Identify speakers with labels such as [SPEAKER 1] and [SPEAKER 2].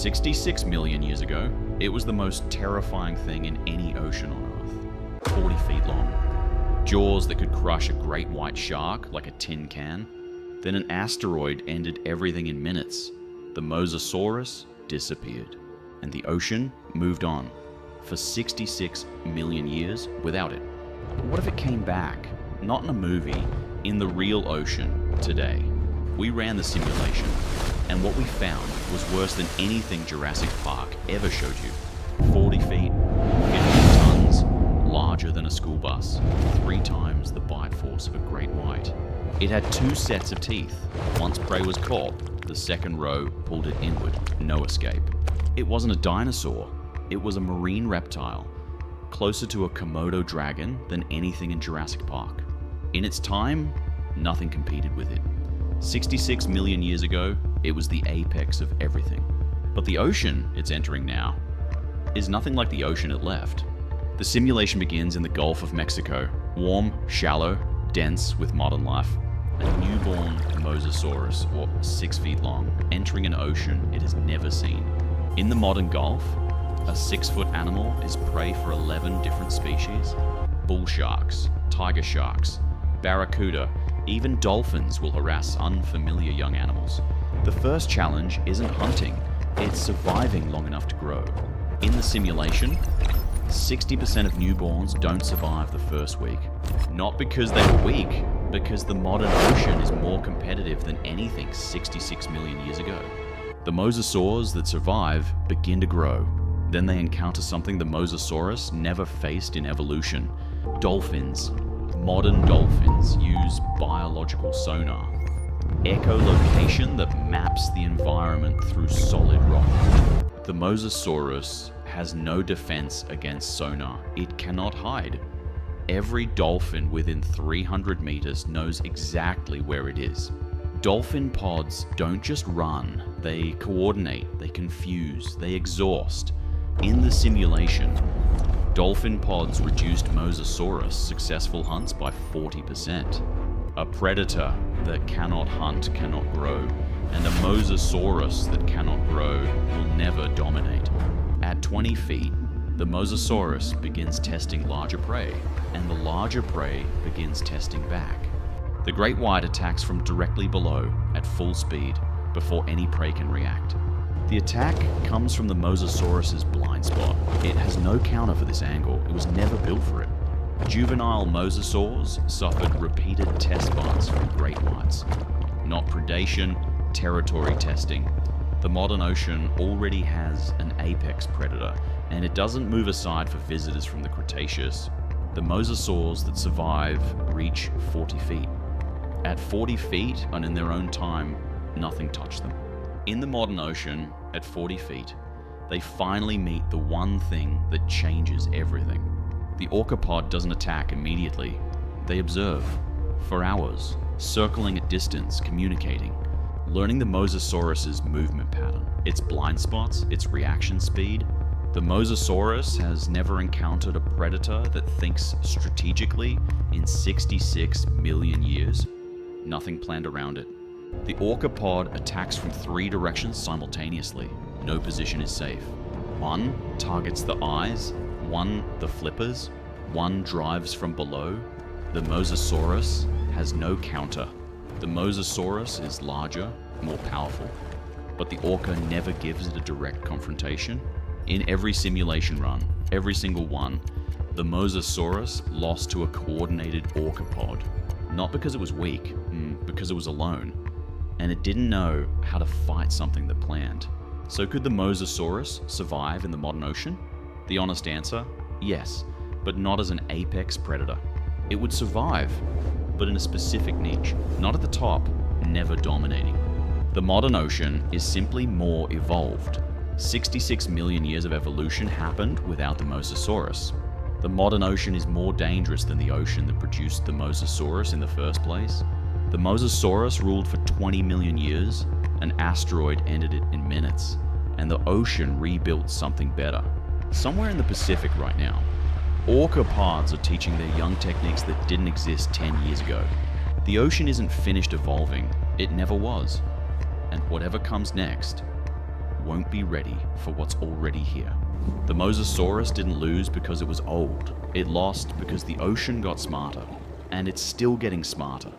[SPEAKER 1] 66 million years ago, it was the most terrifying thing in any ocean on Earth. 40 feet long. Jaws that could crush a great white shark like a tin can. Then an asteroid ended everything in minutes. The Mosasaurus disappeared. And the ocean moved on for 66 million years without it. But what if it came back? Not in a movie, in the real ocean today. We ran the simulation, and what we found was worse than anything Jurassic Park ever showed you. 40 feet, 50 tons, larger than a school bus, 3 times the bite force of a great white. It had 2 sets of teeth. Once prey was caught, the second row pulled it inward, no escape. It wasn't a dinosaur, it was a marine reptile, closer to a Komodo dragon than anything in Jurassic Park. In its time, nothing competed with it. 66 million years ago, it was the apex of everything. But the ocean it's entering now is nothing like the ocean it left. The simulation begins in the Gulf of Mexico, warm, shallow, dense with modern life. A newborn Mosasaurus, or 6 feet long, entering an ocean it has never seen. In the modern Gulf, a 6-foot animal is prey for 11 different species. Bull sharks, tiger sharks, barracuda, even dolphins will harass unfamiliar young animals. The first challenge isn't hunting, it's surviving long enough to grow. In the simulation, 60% of newborns don't survive the first week. Not because they were weak, because the modern ocean is more competitive than anything 66 million years ago. The mosasaurs that survive begin to grow. Then they encounter something the Mosasaurus never faced in evolution. Dolphins. Modern dolphins use biological sonar. Echolocation that maps the environment through solid rock. The Mosasaurus has no defense against sonar. It cannot hide. Every dolphin within 300 meters knows exactly where it is. Dolphin pods don't just run, they coordinate, they confuse, they exhaust. In the simulation, dolphin pods reduced Mosasaurus successful hunts by 40%. A predator that cannot hunt cannot grow, and a Mosasaurus that cannot grow will never dominate. At 20 feet, the Mosasaurus begins testing larger prey, and the larger prey begins testing back. The great white attacks from directly below at full speed before any prey can react. The attack comes from the Mosasaurus's blind spot. It has no counter for this angle. It was never built for it. Juvenile mosasaurs suffered repeated test bites from great whites. Not predation, territory testing. The modern ocean already has an apex predator, and it doesn't move aside for visitors from the Cretaceous. The mosasaurs that survive reach 40 feet. At 40 feet, and in their own time, nothing touched them. In the modern ocean, at 40 feet, they finally meet the one thing that changes everything. The orcapod doesn't attack immediately. They observe, for hours, circling at distance, communicating, learning the Mosasaurus's movement pattern, its blind spots, its reaction speed. The Mosasaurus has never encountered a predator that thinks strategically in 66 million years. Nothing planned around it. The orcapod attacks from 3 directions simultaneously. No position is safe. One targets the eyes, one the flippers, one drives from below. The Mosasaurus has no counter. The Mosasaurus is larger, more powerful, but the orca never gives it a direct confrontation. In every simulation run, every single one, the Mosasaurus lost to a coordinated orcapod. Not because it was weak, because it was alone. And it didn't know how to fight something that planned. So could the Mosasaurus survive in the modern ocean? The honest answer, yes, but not as an apex predator. It would survive, but in a specific niche, not at the top, never dominating. The modern ocean is simply more evolved. 66 million years of evolution happened without the Mosasaurus. The modern ocean is more dangerous than the ocean that produced the Mosasaurus in the first place. The Mosasaurus ruled for 20 million years, an asteroid ended it in minutes, and the ocean rebuilt something better. Somewhere in the Pacific right now, orcapods are teaching their young techniques that didn't exist 10 years ago. The ocean isn't finished evolving, it never was. And whatever comes next won't be ready for what's already here. The Mosasaurus didn't lose because it was old. It lost because the ocean got smarter, and it's still getting smarter.